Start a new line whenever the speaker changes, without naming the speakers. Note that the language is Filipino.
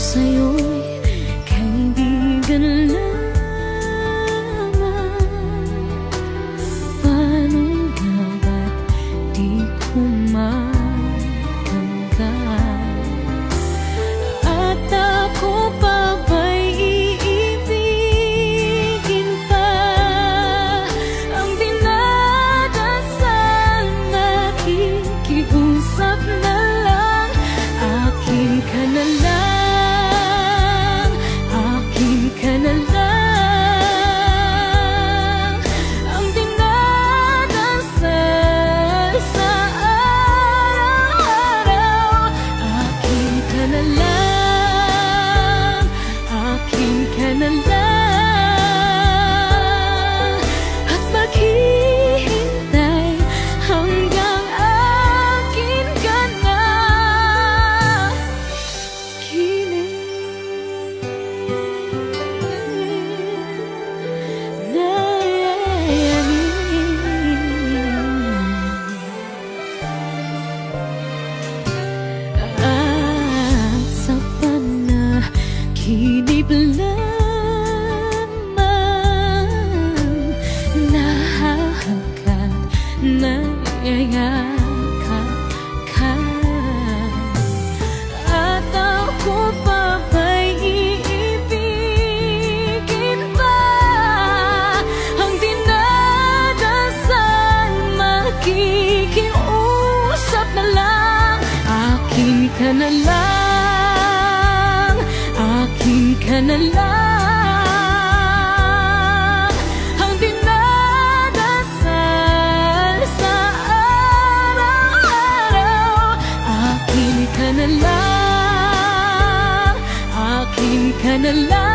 sa'yo'y kaibigan lamang. Paano nga ba't di ko matanggap? At ako pa ba'y iibigin pa? Ang dinadasal, nakikiusap na lang. Akin ka na lang, akin ka na lang. Ang dinadasal sa araw-araw. Akin ka na lang, akin ka na lang. At maghihintay hanggang akin ka na. At sa panaginip lamang, nahahangkat, nayayakap ka. At ako pa ba'y iibigin pa? Ang dinadasal, makikiusap na lang. Akin ka na lang, akin ka na lang. Ang dinadasal sa araw-araw. Akin ka na lang, akin ka na lang.